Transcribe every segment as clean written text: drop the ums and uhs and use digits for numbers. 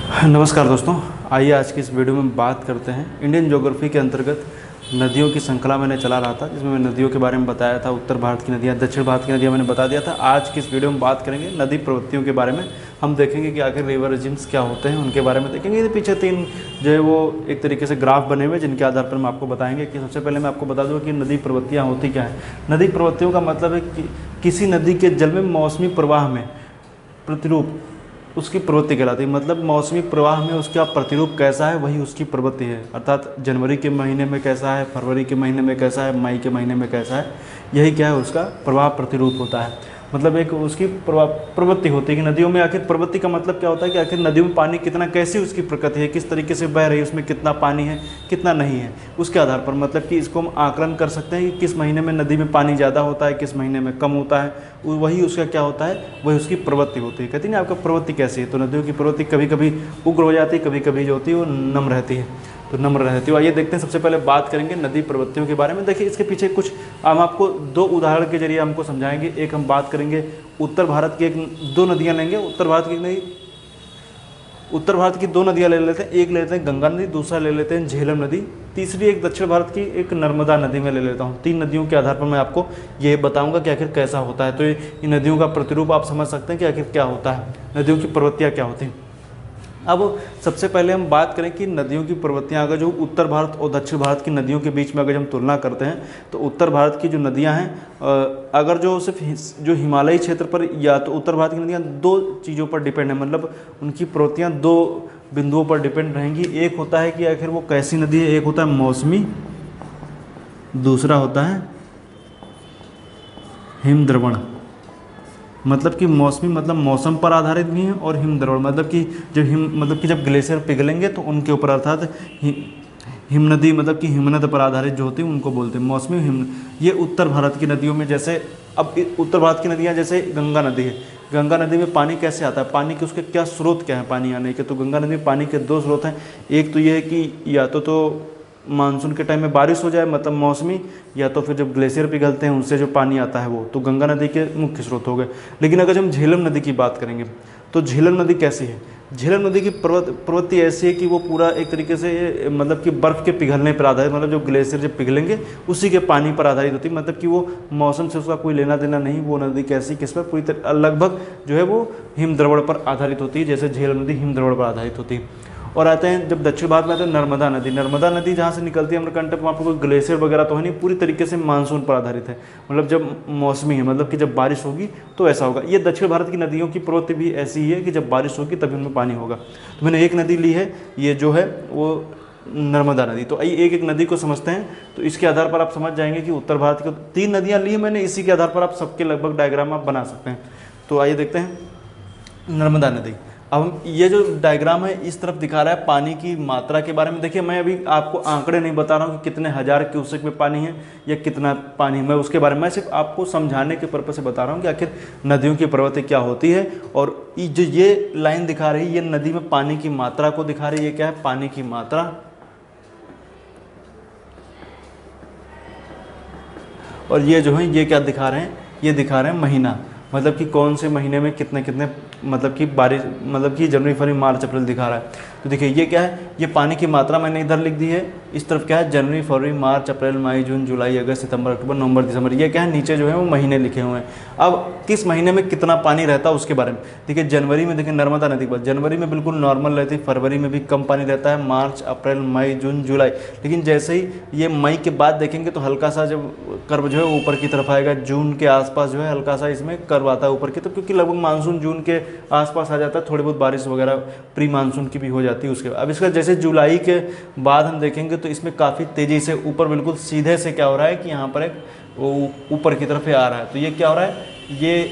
नमस्कार दोस्तों, आइए आज की इस वीडियो में बात करते हैं इंडियन ज्योग्राफी के अंतर्गत नदियों की श्रृंखला मैंने चला रहा था, जिसमें मैं नदियों के बारे में बताया था। उत्तर भारत की नदियाँ, दक्षिण भारत की नदियाँ मैंने बता दिया था। आज की इस वीडियो में बात करेंगे नदी प्रवृत्तियों के बारे में। हम देखेंगे कि आखिर रिवर रिजिम्स क्या होते हैं, उनके बारे में देखेंगे। ये पीछे 3 जो है वो एक तरीके से ग्राफ बने हुए, जिनके आधार पर हम आपको बताएंगे कि सबसे पहले मैं आपको बता दूँ कि नदी प्रवृत्तियाँ होती क्या हैं। नदी प्रवृत्तियों का मतलब है कि किसी नदी के जल में मौसमी प्रवाह में प्रतिरूप उसकी प्रवृत्ति कहलाती है। मतलब मौसमी प्रवाह में उसका प्रतिरूप कैसा है, वही उसकी प्रवृत्ति है। अर्थात जनवरी के महीने में कैसा है, फरवरी के महीने में कैसा है, मई के महीने में कैसा है, यही क्या है, उसका प्रवाह प्रतिरूप होता है। मतलब एक उसकी प्रवृत्ति होती है कि नदियों में आखिर प्रवृत्ति का मतलब क्या होता है कि आखिर नदियों में पानी कितना, कैसी उसकी प्रकृति है, किस तरीके से बह रही है, उसमें कितना पानी है, कितना नहीं है, उसके आधार पर मतलब कि इसको हम आकलन कर सकते हैं कि किस महीने में नदी में पानी ज़्यादा होता है, किस महीने में कम होता है। वही उसका क्या होता है, वही उसकी प्रवृत्ति होती है। कहती है ना, आपका प्रवृत्ति कैसी है। तो नदियों की प्रवृत्ति कभी कभी उग्र हो जाती है, कभी कभी जो होती है वो नम्र रहती है। तो नम्र रहती है। आइए देखते हैं, सबसे पहले बात करेंगे नदी प्रवृत्तियों के बारे में। देखिए इसके पीछे कुछ हम आपको 2 उदाहरण के जरिए हमको समझाएंगे। एक हम बात करेंगे उत्तर भारत की, 2 नदियाँ लेंगे। उत्तर भारत की 2 नदियाँ ले लेते हैं। एक ले लेते हैं गंगा नदी, दूसरा ले लेते हैं झेलम नदी, तीसरी एक दक्षिण भारत की एक नर्मदा नदी में ले लेता हूँ। 3 नदियों के आधार पर मैं आपको ये बताऊंगा कि आखिर कैसा होता है। तो ये नदियों का प्रतिरूप आप समझ सकते हैं कि आखिर क्या होता है, नदियों की प्रवृत्तियाँ क्या होती हैं। अब सबसे पहले हम बात करें कि नदियों की प्रवृत्तियाँ, अगर जो उत्तर भारत और दक्षिण भारत की नदियों के बीच में अगर हम तुलना करते हैं, तो उत्तर भारत की जो नदियाँ हैं, अगर जो सिर्फ जो हिमालयी क्षेत्र पर, या तो उत्तर भारत की नदियाँ 2 चीज़ों पर डिपेंड है। मतलब उनकी प्रवृत्तियाँ 2 बिंदुओं पर डिपेंड रहेंगी। एक होता है कि आखिर वो कैसी नदी है, एक होता है मौसमी, दूसरा होता है हिमद्रवण। मतलब कि मौसमी मतलब मौसम पर आधारित भी हैं, और हिमद्रवण मतलब कि जब ग्लेशियर पिघलेंगे तो उनके ऊपर, अर्थात हिमनदी मतलब कि हिमनद पर आधारित जो होती है उनको बोलते हैं मौसमी हिम। ये उत्तर भारत की नदियों में, जैसे अब उत्तर भारत की नदियाँ जैसे गंगा नदी है। गंगा नदी में पानी कैसे आता है, पानी के उसके क्या स्रोत क्या है पानी आने के। तो गंगा नदी में पानी के 2 स्रोत हैं। एक तो ये है कि या तो मानसून के टाइम में बारिश हो जाए, मतलब मौसमी, या तो फिर जब ग्लेशियर पिघलते हैं उनसे जो पानी आता है वो, तो गंगा नदी के मुख्य स्रोत हो गए। लेकिन अगर हम झेलम नदी की बात करेंगे, तो झेलम नदी कैसी है। झेलम नदी की प्रवृत्ति ऐसी है कि वो पूरा एक तरीके से मतलब कि बर्फ़ के पिघलने पर आधारित, मतलब जो ग्लेशियर जब पिघलेंगे उसी के पानी पर आधारित होती है। मतलब कि वो मौसम से उसका कोई लेना देना नहीं। वो नदी कैसी, किस पर, पूरी लगभग जो है वो हिमद्रवण पर आधारित होती है, जैसे झेलम नदी हिमद्रवण पर आधारित होती है। और आते हैं जब दक्षिण भारत में आते हैं नर्मदा नदी। नर्मदा नदी जहाँ से निकलती है अमरकंटक, वहाँ पर कोई ग्लेशियर वगैरह तो है नहीं, पूरी तरीके से मानसून पर आधारित है। मतलब जब मौसमी है, मतलब कि जब बारिश होगी तो ऐसा होगा। ये दक्षिण भारत की नदियों की प्रवृत्ति भी ऐसी ही है कि जब बारिश होगी तभी उनमें पानी होगा। तो मैंने एक नदी ली है, ये जो है वो नर्मदा नदी। तो आइए एक एक नदी को समझते हैं। तो इसके आधार पर आप समझ जाएंगे कि उत्तर भारत की 3 नदियाँ ली मैंने, इसी के आधार पर आप सबके लगभग डायग्राम आप बना सकते हैं। तो आइए देखते हैं नर्मदा नदी। अब ये जो डायग्राम है इस तरफ दिखा रहा है पानी की मात्रा के बारे में। देखिए मैं अभी आपको आंकड़े नहीं बता रहा हूँ कि कितने हज़ार क्यूसेक में पानी है या कितना पानी है, मैं उसके बारे में, मैं सिर्फ आपको समझाने के पर्पज़ से बता रहा हूँ कि आखिर नदियों की प्रवृत्ति क्या होती है। और जो ये लाइन दिखा रही है, ये नदी में पानी की मात्रा को दिखा रही है। ये क्या है, पानी की मात्रा। और ये जो है ये क्या दिखा रहे हैं, ये दिखा रहे हैं महीना। मतलब कि कौन से महीने में कितने कितने, मतलब कि बारिश, मतलब कि जनवरी फरवरी मार्च अप्रैल दिखा रहा है। तो देखिए ये क्या है, ये पानी की मात्रा मैंने इधर लिख दी है। इस तरफ क्या है, जनवरी फरवरी मार्च अप्रैल मई जून जुलाई अगस्त सितंबर अक्टूबर नवंबर दिसंबर। ये क्या है, नीचे जो है वो महीने लिखे हुए हैं। अब किस महीने में कितना पानी रहता है उसके बारे में देखिए। जनवरी में देखिए नर्मदा नदी पर जनवरी में बिल्कुल नॉर्मल रहती है, फरवरी में भी कम पानी रहता है, मार्च अप्रैल मई जून जुलाई। लेकिन जैसे ही ये मई के बाद देखेंगे तो हल्का सा जब कर्व जो है ऊपर की तरफ आएगा, जून के आसपास जो है हल्का सा इसमें कर्व आता है ऊपर की तरफ, क्योंकि लगभग मानसून जून के आसपास आ जाता है, थोड़ी बहुत बारिश वगैरह प्री मानसून की भी हो जाती है उसके बाद। अब इसका जैसे जुलाई के बाद हम देखेंगे तो इसमें काफ़ी तेज़ी से ऊपर बिल्कुल सीधे से क्या हो रहा है कि यहाँ पर एक ऊपर की तरफ आ रहा है। तो ये क्या हो रहा है, ये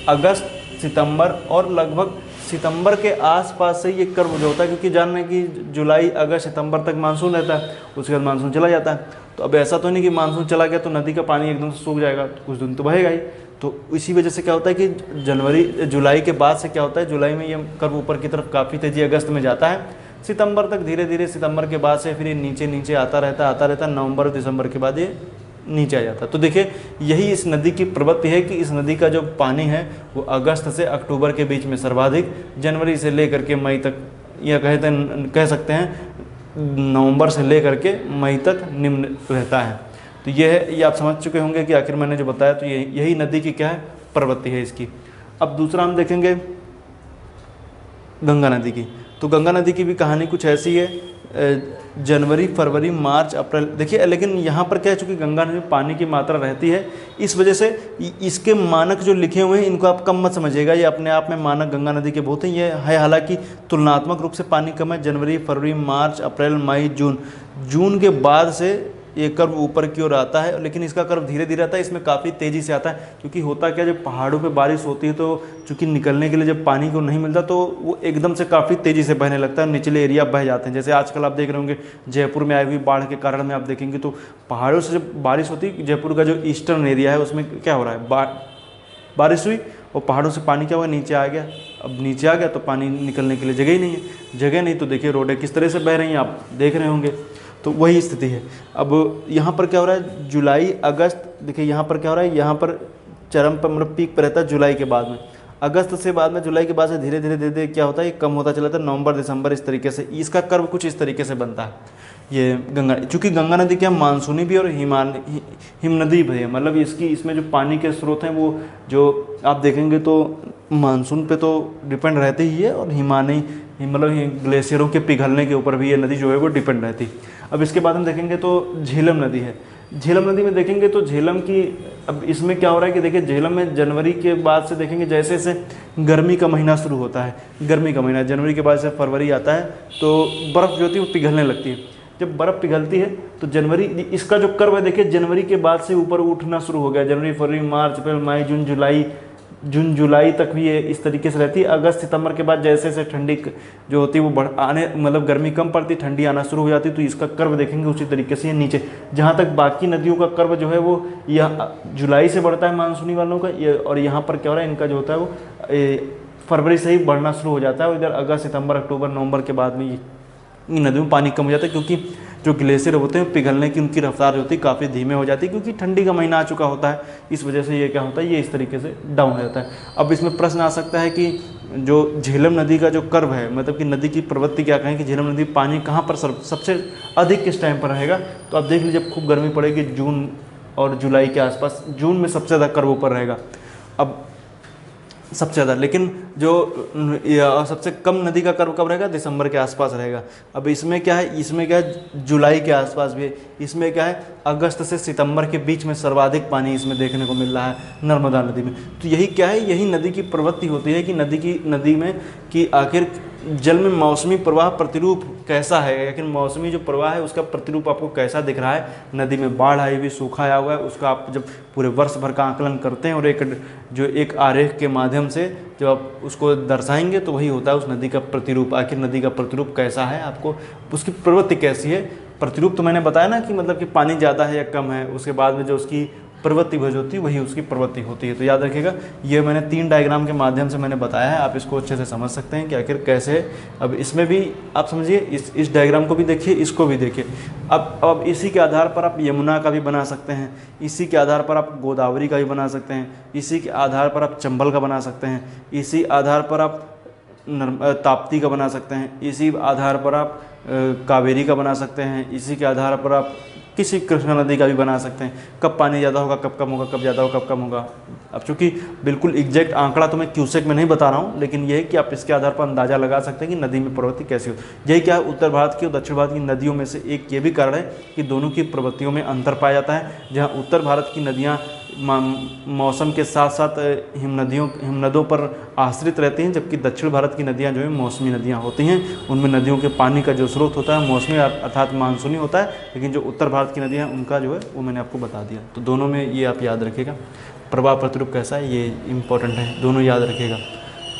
अगस्त सितंबर और लगभग सितंबर के आसपास से ये कर्व जो होता है, क्योंकि जान रहे हैं कि जुलाई अगस्त सितंबर तक मानसून रहता है, उसके बाद मानसून चला जाता है। तो अब ऐसा तो नहीं कि मानसून चला गया तो नदी का पानी एकदम से सूख जाएगा, तो कुछ दिन तो बहेगा ही। तो इसी वजह से क्या होता है कि जुलाई के बाद से क्या होता है, जुलाई में ये कर्व ऊपर की तरफ काफ़ी तेज़ी अगस्त में जाता है, सितंबर तक धीरे धीरे, सितंबर के बाद से फिर ये नीचे नीचे आता रहता है, नवंबर दिसंबर के बाद ये नीचे आ जाता है। तो देखिए यही इस नदी की प्रवृत्ति है कि इस नदी का जो पानी है वो अगस्त से अक्टूबर के बीच में सर्वाधिक, जनवरी से लेकर के मई तक या कह सकते हैं नवंबर से लेकर के मई तक निम्न रहता है। तो ये है, ये आप समझ चुके होंगे कि आखिर मैंने जो बताया तो यही नदी की क्या है, प्रवृत्ति है इसकी। अब दूसरा हम देखेंगे गंगा नदी की। तो गंगा नदी की भी कहानी कुछ ऐसी है, जनवरी, फरवरी, मार्च, अप्रैल। देखिए लेकिन यहाँ पर क्या है, चूँकि गंगा नदी में पानी की मात्रा रहती है, इस वजह से इसके मानक जो लिखे हुए हैं इनको आप कम मत समझिएगा। ये अपने आप में मानक गंगा नदी के बहुत हैं, ये है हालांकि तुलनात्मक रूप से पानी कम है। जनवरी, फरवरी, मार्च, अप्रैल, मई, जून के बाद से ये कर्व ऊपर की ओर आता है, लेकिन इसका कर्व धीरे धीरे आता है, इसमें काफ़ी तेज़ी से आता है। क्योंकि होता क्या, जब पहाड़ों पे बारिश होती है तो चूँकि निकलने के लिए जब पानी को नहीं मिलता तो वो एकदम से काफ़ी तेज़ी से बहने लगता है, निचले एरिया बह जाते हैं। जैसे आजकल आप देख रहे होंगे जयपुर में आई हुई बाढ़ के कारण में आप देखेंगे तो पहाड़ों से जब बारिश होती है, जयपुर का जो ईस्टर्न एरिया है उसमें क्या हो रहा है, बारिश हुई और पहाड़ों से पानी क्या हुआ, नीचे आ गया। अब नीचे आ गया तो पानी निकलने के लिए जगह ही नहीं है, जगह नहीं तो देखिए रोडें किस तरह से बह रही हैं, आप देख रहे होंगे। तो वही स्थिति है। अब यहाँ पर क्या हो रहा है, जुलाई अगस्त, देखिए यहाँ पर क्या हो रहा है, यहाँ पर चरम पर मतलब पीक पर रहता है जुलाई के बाद में, अगस्त से बाद में, जुलाई के बाद से धीरे धीरे क्या होता है, ये कम होता चला जाता है, नवंबर, दिसंबर, इस तरीके से इसका कर्व कुछ इस तरीके से बनता है। ये गंगा, चूँकि गंगा नदी क्या मानसूनी भी और हिम नदी भी है, मतलब इसमें जो पानी के स्रोत हैं वो जो आप देखेंगे तो मानसून पे तो डिपेंड रहते ही है, और मतलब ग्लेशियरों के पिघलने के ऊपर भी ये नदी जो है वो डिपेंड रहती है। अब इसके बाद हम देखेंगे तो झेलम नदी है। झेलम नदी में देखेंगे तो झेलम की, अब इसमें क्या हो रहा है कि देखिए झेलम में जनवरी के बाद से देखेंगे जैसे जैसे गर्मी का महीना शुरू होता है, गर्मी का महीना जनवरी के बाद से फरवरी आता है तो बर्फ़ जो होती है वो पिघलने लगती है। जब बर्फ़ पिघलती है तो जनवरी, इसका जो कर्व है देखिए जनवरी के बाद से ऊपर उठना शुरू हो गया। जनवरी, फरवरी, मार्च, अप्रैल, मई, जून, जुलाई तक भी ये इस तरीके से रहती है। अगस्त, सितंबर के बाद जैसे जैसे ठंडी जो होती है वो मतलब गर्मी कम पड़ती, ठंडी आना शुरू हो जाती, तो इसका कर्व देखेंगे उसी तरीके से ये नीचे। जहाँ तक बाकी नदियों का कर्व जो है वो यह जुलाई से बढ़ता है मानसूनी वालों का, और यहाँ पर क्या हो रहा है, इनका जो होता है वो फरवरी से ही बढ़ना शुरू हो जाता है। और इधर अगस्त, सितंबर, अक्टूबर, नवंबर के बाद में इन नदियों में पानी कम हो जाता है, क्योंकि जो ग्लेशियर होते हैं पिघलने की उनकी रफ्तार जो होती है काफ़ी धीमे हो जाती है, क्योंकि ठंडी का महीना आ चुका होता है। इस वजह से ये क्या होता है, ये इस तरीके से डाउन हो जाता है। अब इसमें प्रश्न आ सकता है कि जो झेलम नदी का जो कर्व है, मतलब कि नदी की प्रवृत्ति क्या कहें कि झेलम नदी पानी कहाँ पर सबसे अधिक किस टाइम पर रहेगा, तो आप देख लीजिए जब खूब गर्मी पड़ेगी जून और जुलाई के आसपास, जून में सबसे ज़्यादा कर्व ऊपर रहेगा। अब सबसे ज़्यादा, लेकिन जो सबसे कम नदी का कर्व कब रहेगा, दिसंबर के आसपास रहेगा। अब इसमें क्या है, जुलाई के आसपास भी है। इसमें क्या है, अगस्त से सितंबर के बीच में सर्वाधिक पानी इसमें देखने को मिल रहा है नर्मदा नदी में। तो यही क्या है, यही नदी की प्रवृत्ति होती है कि नदी में कि आखिर जल में मौसमी प्रवाह प्रतिरूप कैसा है, लेकिन मौसमी जो प्रवाह है उसका प्रतिरूप आपको कैसा दिख रहा है। नदी में बाढ़ आई हुई, सूखा आया हुआ है, उसका आप जब पूरे वर्ष भर का आकलन करते हैं और एक आरेख के माध्यम से जब आप उसको दर्शाएंगे तो वही होता है उस नदी का प्रतिरूप। आखिर नदी का प्रतिरूप कैसा है, आपको उसकी प्रवृत्ति कैसी है। प्रतिरूप तो मैंने बताया ना कि मतलब कि पानी ज़्यादा है या कम है, उसके बाद में जो उसकी प्रवृत्ति भज होती है वही उसकी प्रवृत्ति होती है। तो याद रखिएगा, ये मैंने 3 डायग्राम के माध्यम से मैंने बताया है, आप इसको अच्छे से समझ सकते हैं कि आखिर कैसे है। अब इसमें भी आप समझिए, इस डायग्राम को भी देखिए, इसको भी देखिए। अब इसी के आधार पर आप यमुना का भी बना सकते हैं, इसी के आधार पर आप गोदावरी का भी बना सकते हैं, इसी के आधार पर आप चंबल का बना सकते हैं, इसी आधार पर आप ताप्ती का बना सकते हैं, इसी आधार पर आप कावेरी का बना सकते हैं, इसी के आधार पर आप किसी कृष्णा नदी का भी बना सकते हैं। कब पानी ज़्यादा होगा, कब कम होगा, कब ज़्यादा होगा, कब कम होगा। अब चूँकि बिल्कुल एग्जैक्ट आंकड़ा तो मैं क्यूसेक में नहीं बता रहा हूँ, लेकिन यह है कि आप इसके आधार पर अंदाज़ा लगा सकते हैं कि नदी में प्रवृत्ति कैसी हो। यही क्या उत्तर भारत की और दक्षिण भारत की नदियों में से एक ये भी कारण है कि दोनों की प्रवृत्तियों में अंतर पाया जाता है। जहाँ उत्तर भारत की नदियाँ मौसम के साथ साथ हिमनदों पर आश्रित रहती हैं, जबकि दक्षिण भारत की नदियाँ जो है मौसमी नदियाँ होती हैं। उनमें नदियों के पानी का जो स्रोत होता है मौसमी अर्थात मानसूनी होता है, लेकिन जो उत्तर भारत की नदियाँ उनका जो है वो मैंने आपको बता दिया। तो दोनों में ये आप याद रखिएगा, प्रवाह प्रतिरूप कैसा है ये इम्पोर्टेंट है, दोनों याद रखिएगा।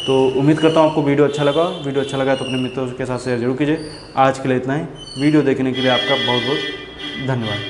तो उम्मीद करता हूँ आपको वीडियो अच्छा लगा। वीडियो अच्छा लगा तो अपने मित्रों के साथ शेयर जरूर कीजिए। आज के लिए इतना ही। वीडियो देखने के लिए आपका बहुत बहुत धन्यवाद।